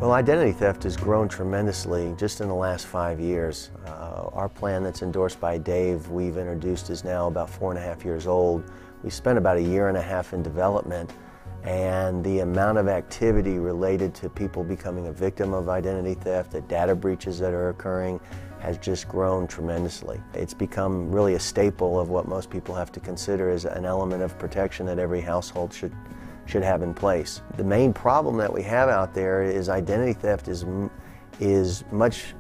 Well, identity theft has grown tremendously just in the last 5 years. Our plan that's endorsed by Dave, we've introduced, is now about 4.5 years old. We spent about 1.5 years in development, and the amount of activity related to people becoming a victim of identity theft, the data breaches that are occurring, has just grown tremendously. It's become really a staple of what most people have to consider as an element of protection that every household should have in place. The main problem that we have out there is identity theft is much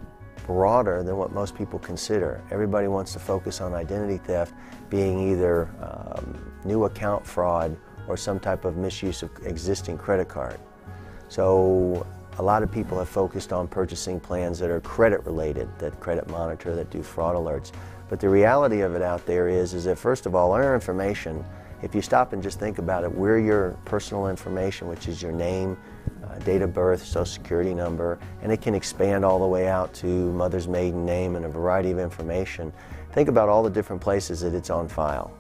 broader than what most people consider. Everybody wants to focus on identity theft being either new account fraud or some type of misuse of existing credit card. So a lot of people have focused on purchasing plans that are credit related, that credit monitor, that do fraud alerts. But the reality of it out there is that first of all, our information, if you stop and just think about it, we're your personal information, which is your name, date of birth, social security number, and it can expand all the way out to mother's maiden name and a variety of information. Think about all the different places that it's on file.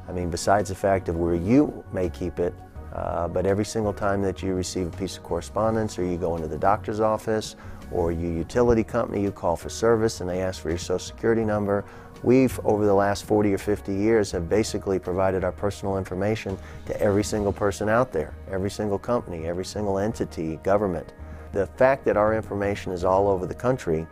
I mean, besides the fact of where you may keep it, but every single time that you receive a piece of correspondence, or you go into the doctor's office, or your utility company, you call for service and they ask for your social security number, we've, over the last 40 or 50 years, have basically provided our personal information to every single person out there, every single company, every single entity, government. The fact that our information is all over the country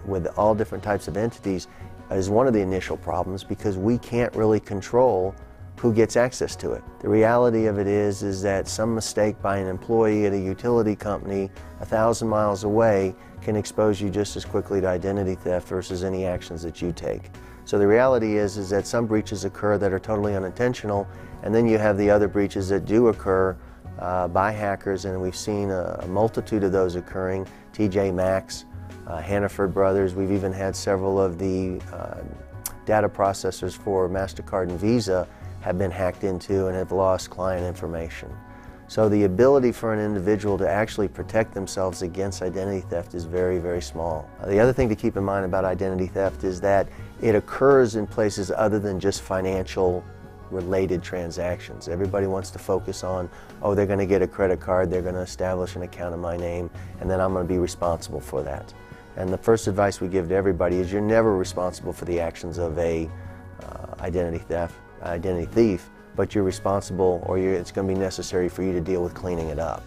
with all different types of entities is one of the initial problems, because we can't really control who gets access to it. The reality of it is that some mistake by an employee at a utility company 1,000 miles away can expose you just as quickly to identity theft versus any actions that you take. So the reality is that some breaches occur that are totally unintentional, and then you have the other breaches that do occur by hackers, and we've seen a multitude of those occurring. TJ Maxx, Hannaford Brothers, we've even had several of the data processors for MasterCard and Visa have been hacked into and have lost client information. So the ability for an individual to actually protect themselves against identity theft is very, very small. The other thing to keep in mind about identity theft is that it occurs in places other than just financial related transactions. Everybody wants to focus on, oh, they're going to get a credit card, they're going to establish an account in my name, and then I'm going to be responsible for that. And the first advice we give to everybody is you're never responsible for the actions of a identity thief, but you're responsible, or it's going to be necessary for you to deal with cleaning it up.